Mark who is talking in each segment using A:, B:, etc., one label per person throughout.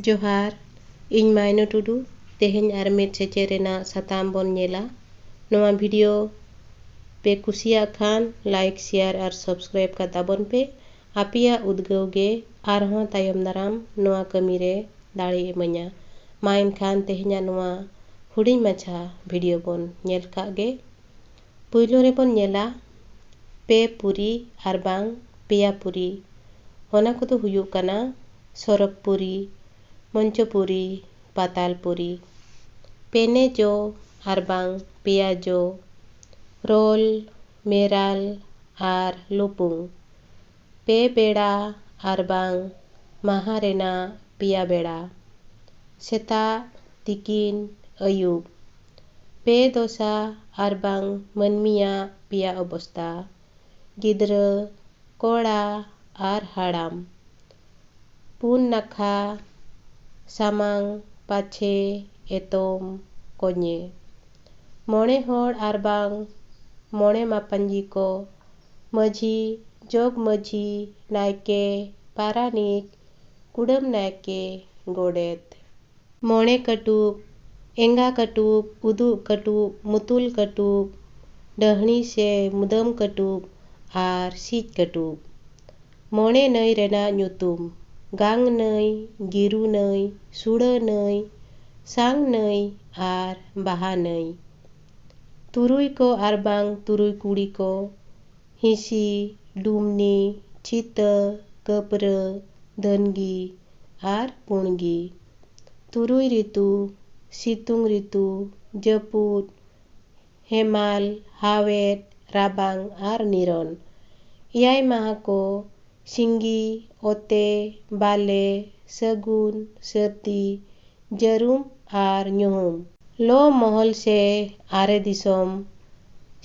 A: जोहार ᱤᱧ ᱢᱟᱭᱱᱚ ᱴᱩᱰᱩ ᱛᱮᱦᱮᱧ ᱟᱨ ᱢᱤᱫ ᱥᱮᱪᱮᱫ ᱨᱮᱱᱟᱜ ᱥᱟᱛᱟᱢ ᱵᱚᱱ ᱧᱮᱞᱟ। ᱱᱚᱣᱟ ᱵᱷᱤᱰᱤᱭᱳ ᱯᱮ ᱠᱩᱥᱤᱭᱟᱜ ᱠᱷᱟᱱ ᱞᱟᱭᱤᱠ ᱥᱮᱭᱟᱨ ᱟᱨ ᱥᱟᱵᱥᱠᱨᱟᱭᱤᱵ ᱠᱟᱛᱟᱵᱚᱱ ᱯᱮ। ᱟᱯᱮᱭᱟᱜ ᱩᱫᱽᱜᱟᱹᱣ ᱜᱮ ᱟᱨᱦᱚᱸ ᱛᱟᱭᱚᱢ ᱫᱟᱨᱟᱢ ᱱᱚᱣᱟ ᱠᱟᱹᱢᱤᱨᱮ ᱫᱟᱲᱮ ᱤᱢᱟᱹᱧᱟ। ᱢᱟ ᱮᱱᱠᱷᱟᱱ ᱛᱮᱦᱮᱧᱟᱜ ᱱᱚᱣᱟ ᱦᱩᱰᱤᱧ ᱢᱟᱪᱷᱟ ᱵᱷᱤᱰᱤᱭᱳ ᱵᱚᱱ ᱧᱮᱞ ᱠᱟᱜ ᱜᱮ। ᱯᱳᱭᱞᱳ ᱨᱮᱵᱚᱱ ᱧᱮᱞᱟ ᱯᱮ ᱯᱩᱨᱤ ᱟᱨ ᱵᱟᱝ ᱯᱮᱭᱟ ᱯᱩᱨᱤ। ᱚᱱᱟ ᱠᱚᱫᱚ ᱦᱩᱭᱩᱜ ᱠᱟᱱᱟ ᱥᱚᱨᱚᱜ ᱯᱩᱨᱤ, ᱢᱚᱧᱪᱚᱯᱩᱨᱤ, ᱯᱟᱛᱟᱞᱯᱩᱨᱤ। ᱯᱮᱱᱮ ᱡᱚ ᱟᱨ ᱵᱟᱝ ᱯᱮᱭᱟ ᱡᱚ, ᱨᱳᱞ, ᱢᱮᱨᱟᱞ ᱟᱨ ᱞᱩᱯᱩᱝ। ᱯᱮ ᱵᱮᱲᱟ ᱟᱨ ᱵᱟᱝ ᱢᱟᱦᱟ ᱨᱮᱱᱟᱜ ᱯᱮᱭᱟ ᱵᱮᱲᱟ, ᱥᱮᱛᱟᱜ, ᱛᱤᱠᱤᱱ, ᱟᱹᱭᱩᱵ। ᱯᱮ ᱫᱚᱥᱟ ᱟᱨ ᱵᱟᱝ ᱢᱟᱹᱱᱢᱤᱭᱟᱜ ᱯᱮᱭᱟ ᱚᱵᱚᱥᱛᱟ, ᱜᱤᱫᱽᱨᱟᱹ, ᱠᱚᱲᱟ ᱟᱨ ᱦᱟᱲᱟᱢ। ᱯᱩᱱ ᱱᱟᱠᱷᱟ, ᱥᱟᱢᱟᱝ, ᱯᱟᱪᱷᱮ, ᱮᱛᱚᱢ, ᱠᱚᱧᱮ। ᱢᱚᱬᱮ ᱦᱚᱲ ᱟᱨ ᱵᱟᱝ ᱢᱚᱬᱮ ᱢᱟᱯᱟᱡᱤ ᱠᱚ, ᱢᱟᱺᱡᱷᱤ, ᱡᱚᱜᱽ ᱢᱟᱺᱡᱷᱤ, ᱱᱟᱭᱠᱮ, ᱯᱟᱨᱟᱱᱤᱠ, ᱠᱩᱰᱟᱹᱢ ᱱᱟᱭᱠᱮ, ᱜᱚᱰᱮᱛ। ᱢᱚᱬᱮ ᱠᱟᱹᱴᱩᱵ, ᱮᱸᱜᱟ ᱠᱟᱹᱴᱩᱵ, ᱩᱫᱩᱜ ᱠᱟᱹᱴᱩᱵ, ᱢᱩᱛᱩᱞ ᱠᱟᱹᱴᱩᱵ, ᱰᱟᱹᱦᱱᱤ ᱥᱮ ᱢᱩᱫᱟᱹᱢ ᱠᱟᱹᱴᱩᱵ ᱟᱨ ᱥᱤᱡ ᱠᱟᱹᱴᱩᱵ। ᱢᱚᱬᱮ ᱱᱟᱹᱭ ᱨᱮᱱᱟᱜ ᱧᱩᱛᱩᱢ, ᱜᱟᱝ ᱱᱟᱹᱭ, ᱜᱤᱨᱩ ᱱᱟᱹᱭ, ᱥᱩᱲᱟᱹ ᱱᱟᱹᱭ, ᱥᱟᱝ ᱱᱟᱹᱭ ᱟᱨ ᱵᱟᱦᱟ ᱱᱟᱹᱭ। ᱛᱩᱨᱩᱭ ᱠᱚ ᱟᱨ ᱵᱟᱝ ᱛᱩᱨᱩᱭ ᱠᱩᱲᱤ ᱠᱚ, ᱦᱤᱸᱥᱤ, ᱰᱩᱢᱱᱤ, ᱪᱷᱤᱛᱟᱹ, ᱠᱟᱹᱯᱨᱟᱹ, ᱫᱷᱟᱹᱱᱜᱤ ᱟᱨ ᱯᱩᱬᱜᱤ। ᱛᱩᱨᱩᱭ ᱨᱤᱛᱩ, ᱥᱤᱛᱩᱝ ᱨᱤᱛᱩ, ᱡᱟᱹᱯᱩᱫ, ᱦᱮᱢᱟᱞ, ᱦᱟᱣᱮᱫ, ᱨᱟᱵᱟᱝ ᱟᱨ ᱱᱤᱨᱚᱱ। ᱮᱭᱟᱭ ᱢᱟᱦᱟ ᱠᱚ, ᱥᱤᱸᱜᱤ, ᱚᱛᱮ, ᱵᱟᱞᱮ, ᱥᱟᱹᱜᱩᱱ, ᱥᱟᱹᱨᱫᱤ, ᱡᱟᱹᱨᱩᱢ ᱟᱨ ᱧᱩᱦᱩᱢ। ᱞᱚ ᱢᱚᱦᱚᱞ ᱥᱮ ᱟᱨᱮ ᱫᱤᱥᱚᱢ,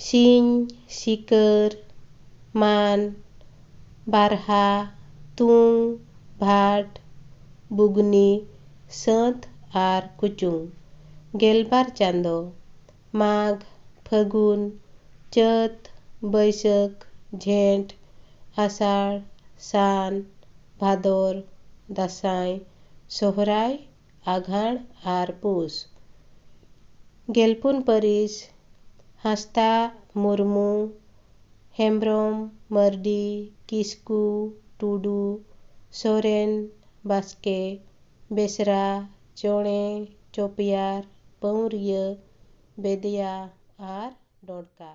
A: ᱥᱤᱧ, ᱥᱤᱠᱟᱹᱨ, ᱢᱟᱱ, ᱵᱟᱨᱦᱟ, ᱛᱩᱝ, ᱵᱷᱟᱴ, ᱵᱩᱜᱱᱤ, ᱥᱟᱹᱛ ᱟᱨ ᱠᱩᱪᱩᱝ। ᱜᱮᱞᱵᱟᱨ ᱪᱟᱸᱫᱳ, ᱢᱟᱜᱽ, ᱯᱷᱟᱹᱜᱩᱱ, ᱪᱟᱹᱛ, ᱵᱟᱹᱭᱥᱟᱹᱠᱷ, ᱡᱷᱮᱸᱴ, ᱟᱥᱟᱲ, ᱥᱟᱱ, ᱵᱷᱟᱫᱚᱨ, ᱫᱟᱸᱥᱟᱭ, ᱥᱚᱦᱨᱟᱭ, ᱟᱸᱜᱷᱟᱲ ᱟᱨ ᱯᱩᱥ। ᱜᱮᱞᱯᱩᱱ ᱯᱟᱹᱨᱤᱥ, ᱦᱟᱸᱥᱫᱟ, ᱢᱩᱨᱢᱩ, ᱦᱮᱢᱵᱨᱚᱢ, ᱢᱟᱨᱰᱤ, ᱠᱤᱥᱠᱩ, ᱴᱩᱰᱩ, ᱥᱚᱨᱮᱱ, ᱵᱟᱥᱠᱮ, ᱵᱮᱥᱨᱟ, ᱪᱚᱬᱮ, ᱪᱚᱯᱮᱭᱟᱨ, ᱯᱟᱹᱣᱨᱤᱭᱟᱹ, ᱵᱮᱫᱤᱭᱟ ᱟᱨ ᱰᱚᱸᱰᱠᱟ।